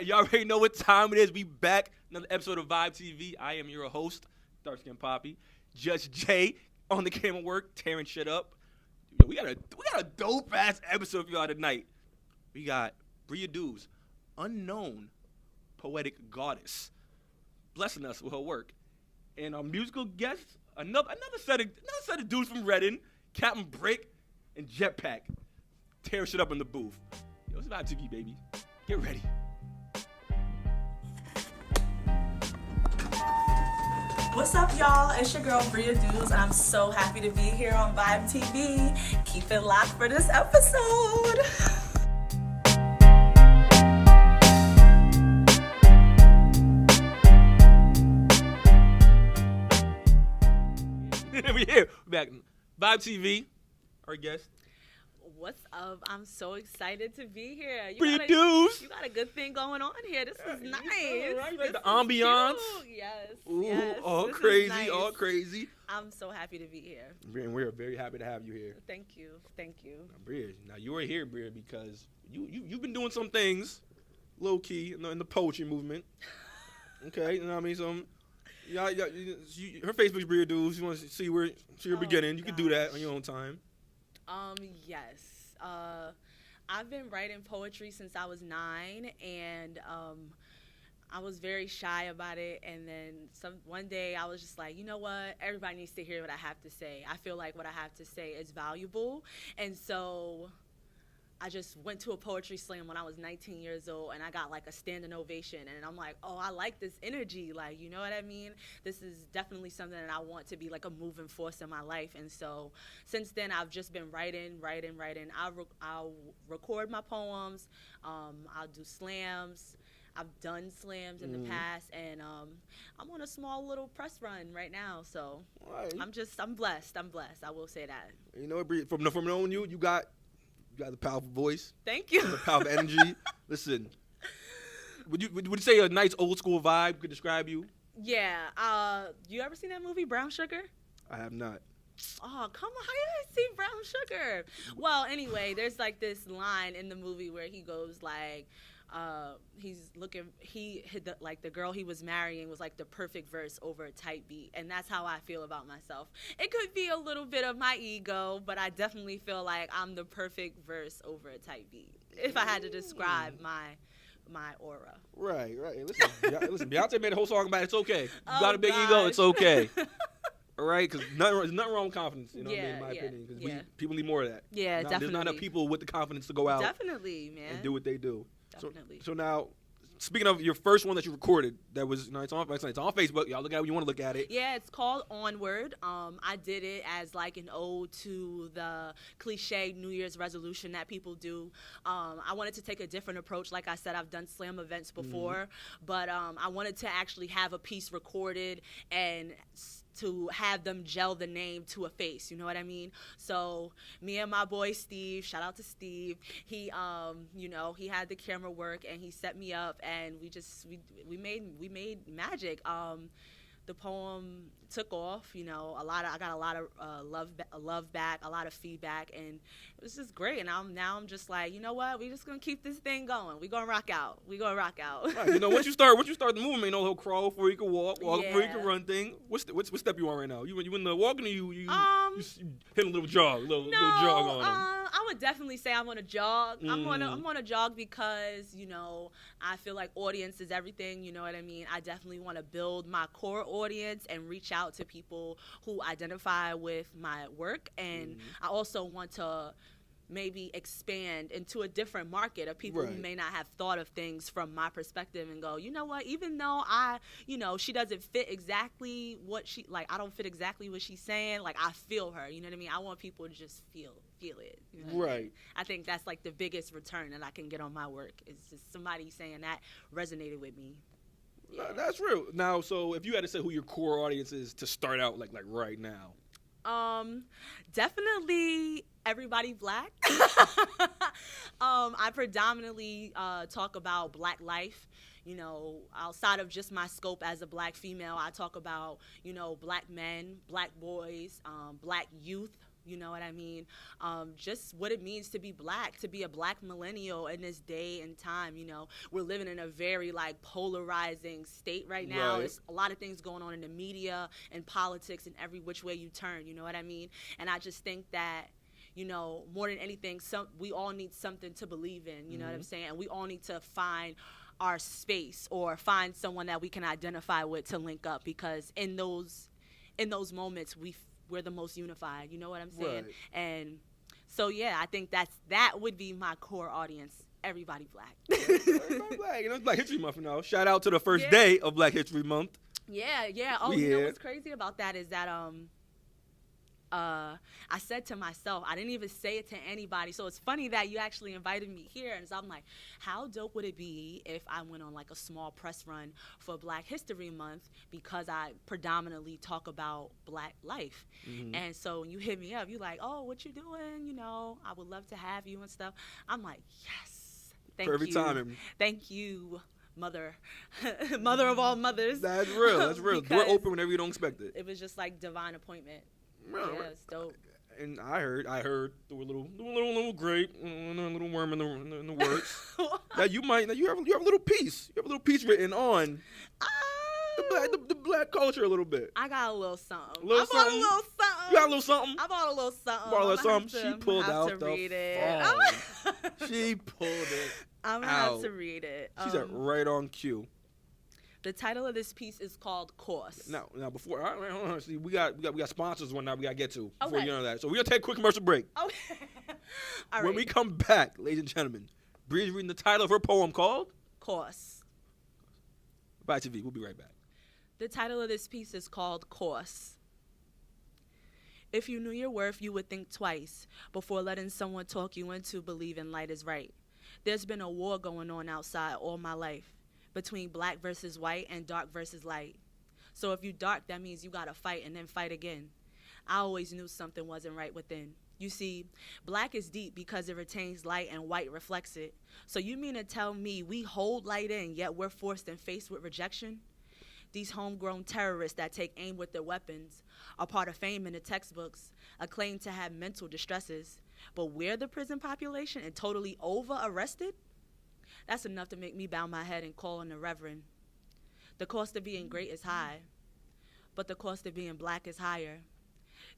Y'all already know what time it is. We back. Another episode of VibeTv. I am your host, Dark Skin Poppy. Judge Jay on the camera work, tearing shit up. We got a dope ass episode for y'all tonight. We got Bria Dews, unknown poetic goddess, blessing us with her work, and our musical guests, another set of dudes from Reading, Captain Brick and Jetpack, tearing shit up in the booth. Yo, it's VibeTv, baby. Get ready. What's up, y'all? It's your girl, Bria Dews, and I'm so happy to be here on VibeTv. Keep it locked for this episode. We're here. We're back. VibeTv, our guest. What's up? I'm so excited to be here. Bria Dews. You got a good thing going on here. This is nice. Right? This The is ambiance. cute. Yes. Ooh, yes. all This is crazy, nice. all crazy. I'm so happy to be here. And we're very happy to have you here. Thank you. Thank you. Now, Bria, you are here, Bria, because you've been doing some things, low key, in the poetry movement. Okay, you know what I mean? Her Facebook's Bria Dews. You want to see your beginning? You can do that on your own time. Yes. I've been writing poetry since I was 9, and I was very shy about it. And then one day I was just like, you know what? Everybody needs to hear what I have to say. I feel like what I have to say is valuable. And so I just went to a poetry slam when I was 19 years old, and I got like a standing ovation. And I'm like, oh, I like this energy. Like, you know what I mean? This is definitely something that I want to be like a moving force in my life. And so since then, I've just been writing. I'll record my poems. I'll do slams. I've done slams in the past, and I'm on a small little press run right now. So Right. I'm blessed. I will say that. You know what, Bria? From knowing you got the powerful voice. Thank you. The powerful energy. Listen, would you say a nice old school vibe could describe you? Yeah. You ever seen that movie Brown Sugar? I have not. Oh, come on. How you didn't see Brown Sugar? Well, anyway, there's like this line in the movie where he goes like, the girl he was marrying was like the perfect verse over a tight beat. And that's how I feel about myself. It could be a little bit of my ego, but I definitely feel like I'm the perfect verse over a tight beat, if I had to describe my aura. Right. Listen, Beyonce made a whole song about it. It's okay. You got a big gosh. ego. It's okay. All right, because there's nothing wrong with confidence, you know what I mean, in my Yeah, opinion. Because yeah. people need more of that. Yeah, There's not enough definitely. people with the confidence to go out Definitely, man. and do what they do. Definitely. So now, speaking of your first one that you recorded, that was it's on Facebook. Y'all look at it when you want to look at it. Yeah, it's called Onward. I did it as like an ode to the cliche New Year's resolution that people do. I wanted to take a different approach. Like I said, I've done slam events before, but I wanted to actually have a piece recorded and to have them gel the name to a face, you know what I mean? So me and my boy Steve, shout out to Steve, he he had the camera work and he set me up, and we made magic. The poem took off, I got a lot of love back, a lot of feedback, and it was just great. And I'm just like, you know what? We just gonna keep this thing going. We gonna rock out. Right. Once you start the movement, he'll crawl before he can walk before he can run thing. What step you on right now? You in the walking, or you hitting a little jog, little jog on him? I would definitely say I'm on a jog. I'm on a jog because, I feel like audience is everything, you know what I mean? I definitely want to build my core audience and reach out to people who identify with my work. And I also want to maybe expand into a different market of people who may not have thought of things from my perspective and go, you know what, even though she doesn't fit exactly what I don't fit exactly what she's saying, like I feel her, you know what I mean? I want people to just feel it. You know what I mean? I think that's like the biggest return that I can get on my work, is just somebody saying that resonated with me. Yeah. That's real. Now, so if you had to say who your core audience is to start out like right now. Definitely everybody Black. I predominantly talk about Black life. Outside of just my scope as a Black female, I talk about, Black men, Black boys, Black youth, You know what I mean? Just what it means to be black, to be a black millennial in this day and time. You know, we're living in a very like polarizing state right now. Right. There's a lot of things going on in the media and politics and every which way you turn. You know what I mean? And I just think that, you know, more than anything, we all need something to believe in. You know what I'm saying? And we all need to find our space or find someone that we can identify with to link up, because in those moments we're the most unified. You know what I'm saying? Right. And so yeah, I think that would be my core audience. Everybody black. Everybody black. You know, it's Black History Month now. Shout out to the first Yeah. day of Black History Month. Yeah. Oh, you know what's crazy about that is that I said to myself, I didn't even say it to anybody. So it's funny that you actually invited me here. And so I'm like, how dope would it be if I went on like a small press run for Black History Month, because I predominantly talk about black life. And so when you hit me up, you're like, oh, what you doing? You know, I would love to have you and stuff. I'm like, yes, thank you. Perfect timing. Thank you, mother of all mothers. That's real. That's real. We're Because open whenever you don't expect it. it was just like divine appointment. Right. Yeah, it's dope. And I heard through a little grape, a little worm in the works that you have a little piece. You have a little piece written on the black culture a little bit. I got a little something. Little I bought something? a little something. You got a little something. I bought a little something. Bought a little I'ma have something. to- She pulled have out to the read it. phone. She pulled it. I'm gonna out. have to read it. She said right on cue. The title of this piece is called "Course." Now before hold on, see, we got sponsors one now we gotta get to before Okay. you know that. So we're gonna take a quick commercial break. Okay. All right. When we come back, ladies and gentlemen, Bria's reading the title of her poem called Course. VibeTv. We'll be right back. The title of this piece is called Course. If you knew your worth, you would think twice before letting someone talk you into believing light is right. There's been a war going on outside all my life, between black versus white and dark versus light. So if you dark, that means you gotta fight and then fight again. I always knew something wasn't right within. You see, black is deep because it retains light and white reflects it. So you mean to tell me we hold light in, yet we're forced and faced with rejection? These homegrown terrorists that take aim with their weapons are part of fame in the textbooks, a claim to have mental distresses. But we're the prison population and totally over-arrested? That's enough to make me bow my head and call on the reverend. The cost of being great is high, but the cost of being black is higher.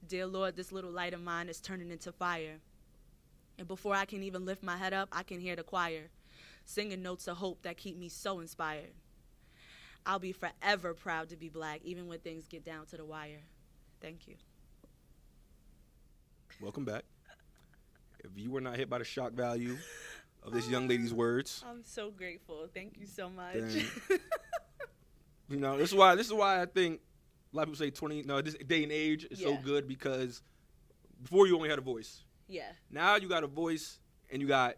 Dear Lord, this little light of mine is turning into fire. And before I can even lift my head up, I can hear the choir singing notes of hope that keep me so inspired. I'll be forever proud to be black, even when things get down to the wire. Thank you. Welcome back. If you were not hit by the shock value of this young lady's words, I'm so grateful. Thank you so much. then you know this is why I think a lot of people say this day and age is so Yeah. good, because before you only had a voice. Yeah. Now you got a voice and you got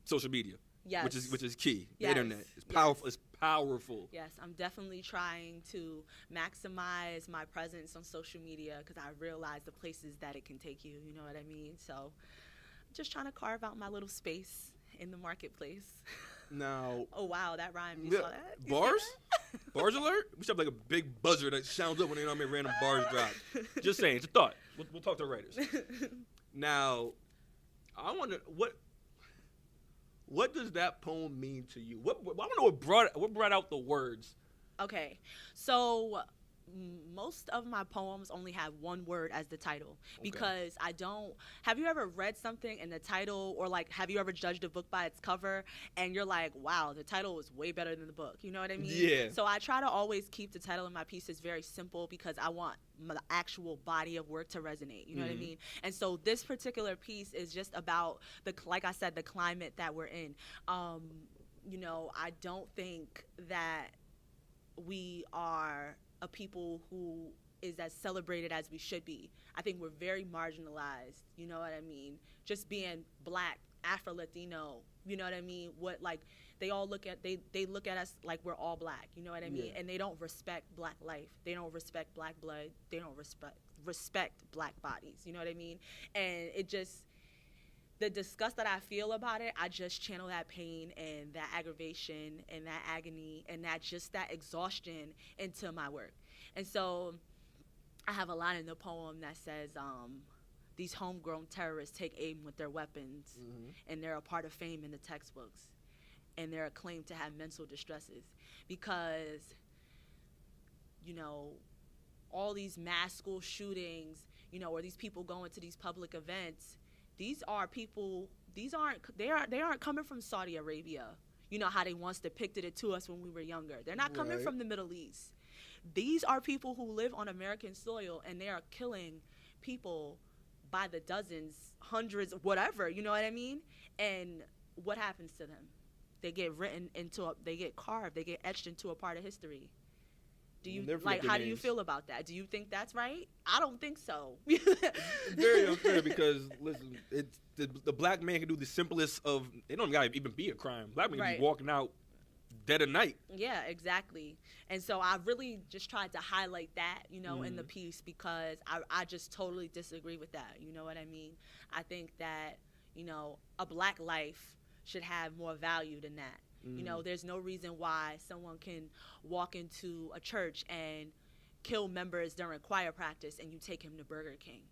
social media, Yes. which is key. The Yes. internet is Yes. powerful. It's powerful. Yes, I'm definitely trying to maximize my presence on social media because I realize the places that it can take you. You know what I mean? So I'm just trying to carve out my little space in the marketplace. Now, Oh, wow, that rhymed. You yeah, saw that? You see bars? that? Bars alert? We should have like a big buzzer that sounds up when random bars drop. Just saying, it's a thought. We'll talk to the writers. Now, I wonder what does that poem mean to you? I want to know what brought out the words. Okay, so most of my poems only have one word as the title because I don't. Have you ever read something and the title, or like have you ever judged a book by its cover and you're like, wow, the title was way better than the book? You know what I mean? Yeah. So I try to always keep the title of my pieces very simple because I want the actual body of work to resonate. You know what I mean? And so this particular piece is just about like I said, the climate that we're in. You know, I don't think that we are a people who is as celebrated as we should be. I think we're very marginalized, you know what I mean? Just being black, Afro-Latino, you know what I mean? What, like, they all look at, they look at us like we're all black, you know what I mean? Yeah. And they don't respect black life. They don't respect black blood. They don't respect black bodies, you know what I mean? And it just, the disgust that I feel about it, I just channel that pain and that aggravation and that agony and that exhaustion into my work. And so I have a line in the poem that says, these homegrown terrorists take aim with their weapons, and they're a part of fame in the textbooks, and they're claimed to have mental distresses because, you know, all these mass school shootings, you know, or these people going to these public events, these are people, they aren't coming from Saudi Arabia. You know how they once depicted it to us when we were younger. They're not coming from the Middle East. These are people who live on American soil, and they are killing people by the dozens, hundreds, whatever, you know what I mean? And what happens to them? They get they get carved, they get etched into a part of history. Do you how do you feel about that? Do you think that's right? I don't think so. Very unfair because listen, it's the black man can do the simplest of. They don't gotta even be a crime. Black man can be walking out dead of night. Yeah, exactly. And so I really just tried to highlight that, you know, in the piece because I just totally disagree with that. You know what I mean? I think that, you know, a black life should have more value than that. You know, there's no reason why someone can walk into a church and kill members during choir practice and you take him to Burger King.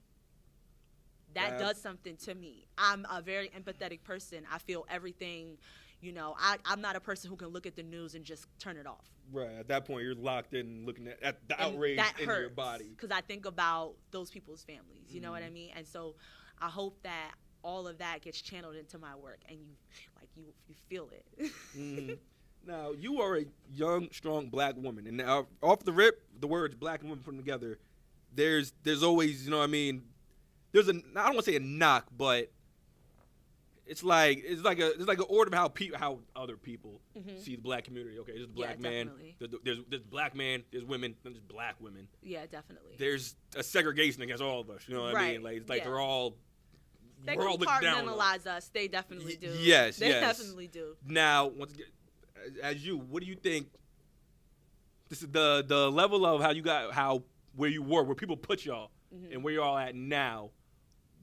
That does something to me. I'm a very empathetic person. I feel everything, you know. I'm not a person who can look at the news and just turn it off. Right. At that point, you're locked in looking at the outrage in your body. Because I think about those people's families. You know what I mean? And so I hope that all of that gets channeled into my work and you feel it. Now, you are a young, strong black woman. And now, off the rip, the words black and woman put together, there's always, you know what I mean, I don't want to say a knock, but it's like an order of how other people see the black community. Okay, there's the black man, there's black man, there's women, then there's black women. Yeah, definitely. There's a segregation against all of us. You know what I mean? Like they're all. They compartmentalize us. They definitely do. Yes, they definitely do. Now, once again, as you, what do you think? This is the level of where you were, where people put y'all, and where you're all at now.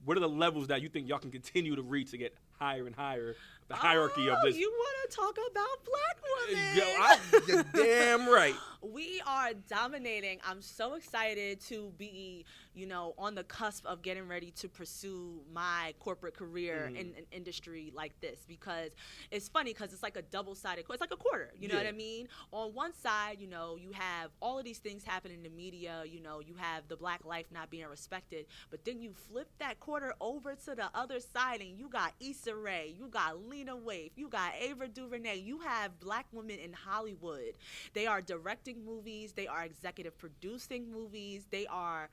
What are the levels that you think y'all can continue to reach to get higher and higher? The hierarchy of this. You want to talk about black women? Yo, you're damn right. We are dominating. I'm so excited to be, you know, on the cusp of getting ready to pursue my corporate career in an industry like this because it's funny because it's like a double-sided coin. It's like a quarter, you know what I mean? On one side, you know, you have all of these things happening in the media, you know, you have the black life not being respected, but then you flip that quarter over to the other side and you got Issa Rae, you got Lena Waithe, you got Ava DuVernay, you have black women in Hollywood. They are directing movies, they are executive producing movies, they are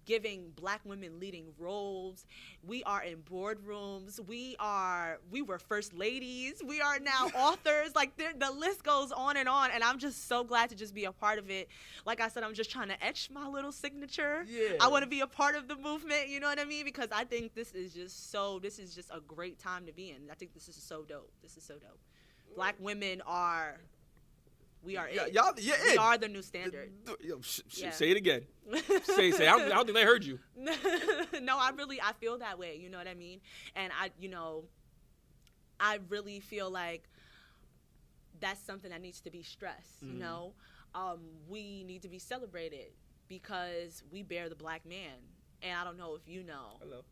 giving black women leading roles. We are in boardrooms. We were first ladies. We are now authors. Like the list goes on, and I'm just so glad to just be a part of it. Like I said, I'm just trying to etch my little signature. Yeah. I want to be a part of the movement. You know what I mean? Because I think this is just a great time to be in. I think this is so dope. This is so dope. Black women are. We are it. We are the new standard. Say it again. say. I don't think they heard you. No, I feel that way. You know what I mean? And I really feel like that's something that needs to be stressed. You know, we need to be celebrated because we bear the black man. And I don't know if you know. Hello.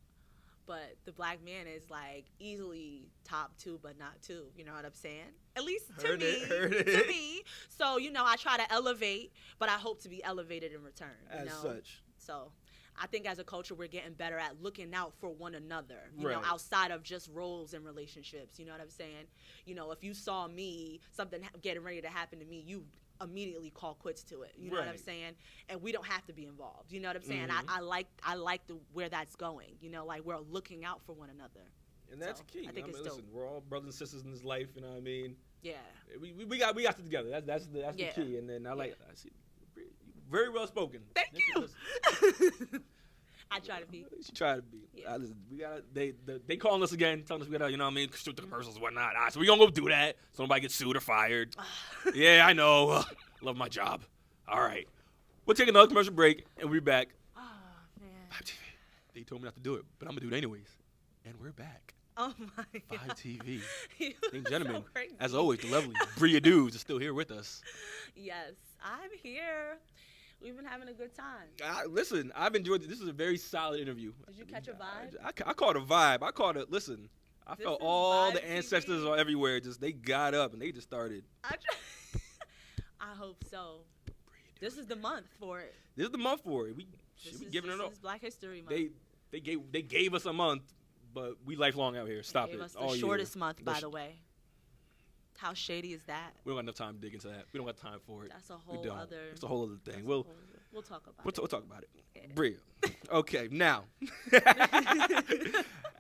But the black man is like easily top 2, but not 2. You know what I'm saying? At least to me. So, you know, I try to elevate, but I hope to be elevated in return. As such. So I think as a culture, we're getting better at looking out for one another, you know, outside of just roles and relationships. You know what I'm saying? You know, if you saw me, something getting ready to happen to me, you immediately call quits to it. You know what I'm saying? And we don't have to be involved. You know what I'm saying? I like where that's going. You know, like we're looking out for one another. And that's key. I think it's dope. Listen, we're all brothers and sisters in this life. You know what I mean? Yeah. We got it together. That's the key. And then I see, very well spoken. Thank you. I try to be. She tried to be. Yeah. They calling us again, telling us we gotta, you know what I mean, shoot the commercials and whatnot. So we gonna go do that so nobody gets sued or fired. Yeah, I know. Love my job. All right. We'll take another commercial break and we'll be back. Oh, man. VibeTv. They told me not to do it, but I'm gonna do it anyways. And we're back. Oh my God. VibeTv. Ladies and gentlemen, as always, the lovely Bria Dews is still here with us. Yes, I'm here. We've been having a good time. Listen, I've enjoyed it. This is a very solid interview. Did you catch a vibe? I caught a vibe. I caught it. Listen, I This felt is all the Vibe ancestors TV. are everywhere. Just they got up and they just started. I hope so. This is the month for it. This is the month for it. We should be giving it up. This is Black History Month. They gave us a month, but we lifelong out here. Stop They gave it. us All the year. shortest month, by the way. How shady is that? We don't got enough time to dig into that. We don't got time for it. That's a We whole don't. other. It's a whole other thing. that's a We'll whole other- we'll talk about we'll, it. we'll talk about it. Yeah. Bria. Okay, now,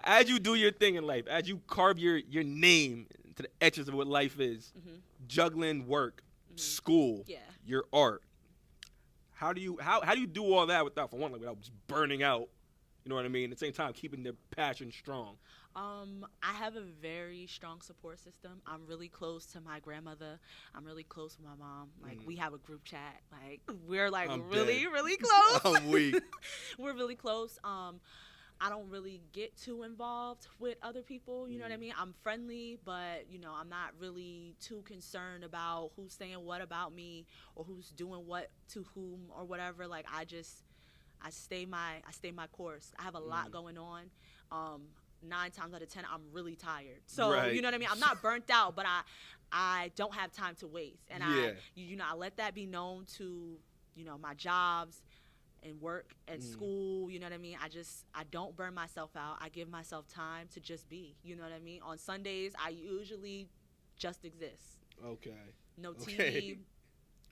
as you do your thing in life, as you carve your name into the etches of what life is, juggling work, school, Yeah. your art. How do you do all that without, for one, like, without just burning out? You know what I mean? At the same time, keeping the passion strong. I have a very strong support system. I'm really close to my grandmother. I'm really close with my mom. Like, we have a group chat. Like, we're like I'm really, dead. really close. I'm weak. We're really close. I don't really get too involved with other people. You know what I mean? I'm friendly, but I'm not really too concerned about who's saying what about me or who's doing what to whom or whatever. Like, I stay my course. I have a lot going on. 9 times out of 10, I'm really tired. So Right. you know what I mean? I'm not burnt out, but I don't have time to waste. And I let that be known to my jobs and work and school. You know what I mean? I don't burn myself out. I give myself time to just be. You know what I mean? On Sundays, I usually just exist. Okay. No TV. Okay.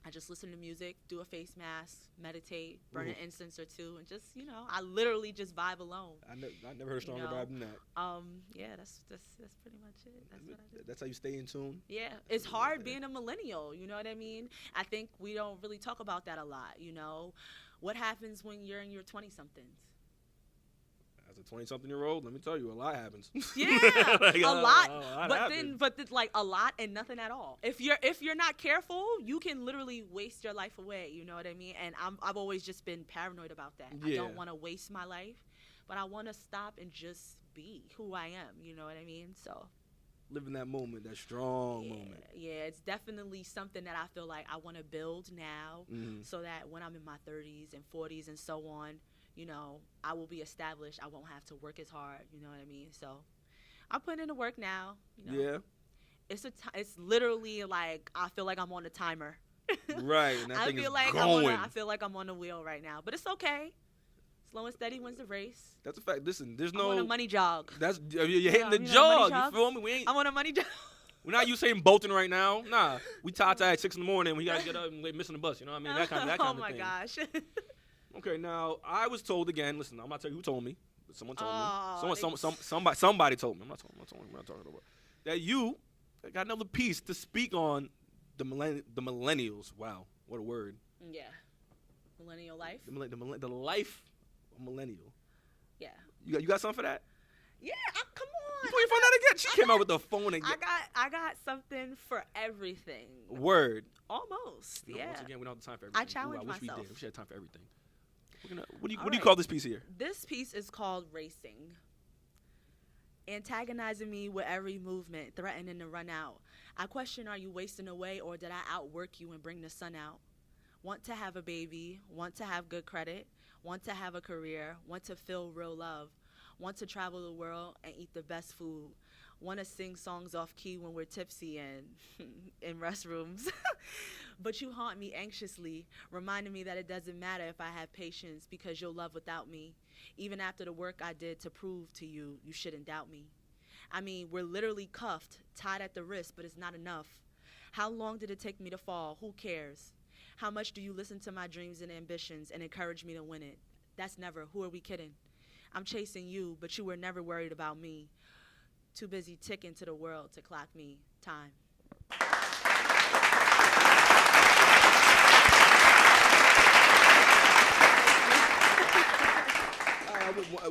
I just listen to music, do a face mask, meditate, burn an incense or two, and just I literally just vibe alone. I never heard a stronger vibe than that. Yeah, that's pretty much it. That's what I do. That's how you stay in tune. Yeah, it's hard being a millennial. You know what I mean? I think we don't really talk about that a lot. What happens when you're in your 20-somethings? As a 20-something-year-old, let me tell you, a lot happens. Yeah, Like, a lot. happens. But like a lot and nothing at all. If you're not careful, you can literally waste your life away. You know what I mean? And I've always just been paranoid about that. I Yeah. don't want to waste my life, but I want to stop and just be who I am. You know what I mean? So. Living that moment, that strong moment. Yeah, it's definitely something that I feel like I want to build now, so that when I'm in my 30s and 40s and so on, I will be established. I won't have to work as hard. You know what I mean? So I'm putting in the work now. Yeah. It's literally like I feel like I'm on a timer. Right. And that I thing feel is like going. I feel like I'm on the wheel right now, but it's okay. Slow and steady wins the race. That's a fact. Listen, there's I'm no. on a money jog. That's you're hitting I'm the on a money jog. jog. You feel me? We ain't. I'm on a money jog. We're not Usain Bolton right now. Nah, we Tata at 6 a.m. We gotta get up and we're missing the bus. You know what I mean? That kind of Oh thing. my gosh. Okay, now I was told again. Listen, I'm not telling you who told me, but someone told Oh, me. Somebody told me. I'm not talking about that. You got another piece to speak on the millennials. Wow, what a word. Yeah. Millennial life. The life of millennial. Yeah. You got something for that? Yeah, come on. You find out again? She came out with the phone again. I got something for everything. Word. Almost. No, yeah. Once again, we don't have time for everything. I challenge I wish myself. we did. We should have time for everything. What do you All right. call this piece here? This piece is called Racing. Antagonizing me with every movement, threatening to run out. I question, are you wasting away, or did I outwork you and bring the sun out? Want to have a baby, want to have good credit, want to have a career, want to feel real love, want to travel the world and eat the best food, want to sing songs off key when we're tipsy and in restrooms. But you haunt me anxiously, reminding me that it doesn't matter if I have patience because you'll love without me. Even after the work I did to prove to you, you shouldn't doubt me. I mean, we're literally cuffed, tied at the wrist, but it's not enough. How long did it take me to fall? Who cares? How much do you listen to my dreams and ambitions and encourage me to win it? That's never. Who are we kidding? I'm chasing you, but you were never worried about me. Too busy ticking to the world to clock me. Time.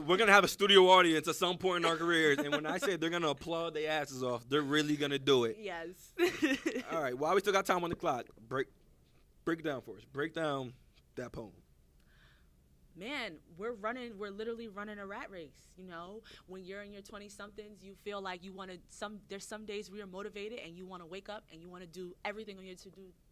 We're going to have a studio audience at some point in our careers, and when I say they're going to applaud their asses off, they're really going to do it. Yes. All right, while we still got time on the clock, break it down for us. Break down that poem. Man, we're literally running a rat race. When you're in your 20-somethings, you feel like you want to, there's some days where you're motivated and you want to wake up and you want to do everything on your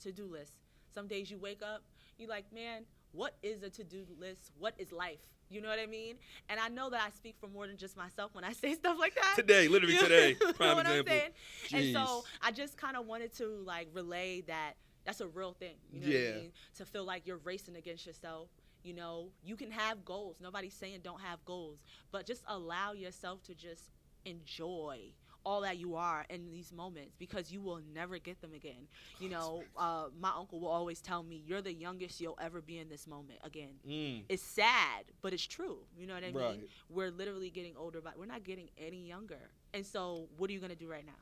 to-do list. Some days you wake up, you like, man, what is a to-do list? What is life? You know what I mean? And I know that I speak for more than just myself when I say stuff like that. Today, literally today. You know Prime what example. I'm saying? And so Jeez. I just kind of wanted to like relay that that's a real thing. You know what I mean? To feel like you're racing against yourself. You know, you can have goals. Nobody's saying don't have goals, but just allow yourself to just enjoy all that you are in these moments, because you will never get them again. You know, my uncle will always tell me, you're the youngest you'll ever be in this moment again. It's sad, but it's true. You know what I mean? We're literally getting older, but we're not getting any younger. And so what are you going to do right now?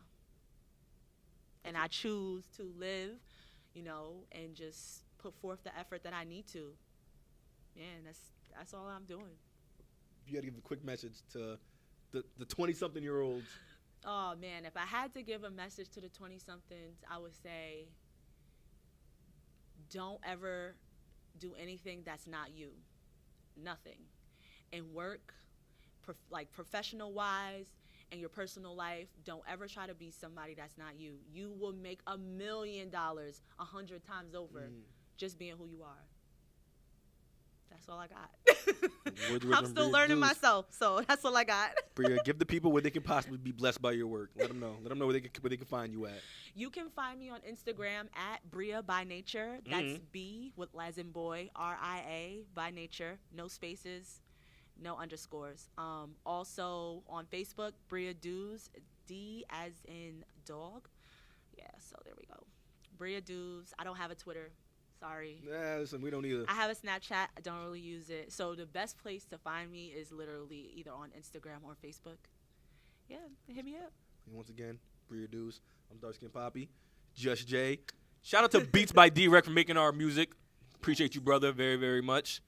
And I choose to live, you know, and just put forth the effort that I need to. Man, that's all I'm doing. You got to give a quick message to the 20-something-year-olds. Oh, man, if I had to give a message to the 20-somethings, I would say don't ever do anything that's not you. Nothing. In work, like professional-wise, and your personal life, don't ever try to be somebody that's not you. You will make $1 million 100 times over just being who you are. That's all I got. I'm still learning myself, so that's all I got. Bria, give the people where they can possibly be blessed by your work. Let them know. Let them know where they can find you at. You can find me on Instagram at Bria by Nature. That's B with as in boy, RIA by Nature. No spaces, no underscores. Also on Facebook, Bria Dews, D as in dog. Yeah, so there we go. Bria Dews. I don't have a Twitter. Sorry. Nah, listen, we don't either. I have a Snapchat. I don't really use it. So the best place to find me is literally either on Instagram or Facebook. Yeah, hit me up. And once again, Bria Dews. I'm Dark Skin Poppy. Just Jay. Shout out to Beats by D-Rec for making our music. Appreciate you, brother, very, very much.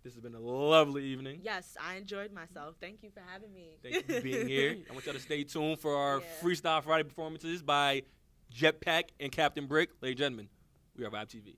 This has been a lovely evening. Yes, I enjoyed myself. Thank you for having me. Thank you for being here. I want y'all to stay tuned for our Freestyle Friday performances by Jetpack and Captain Brick. Ladies and gentlemen, we are VibeTv.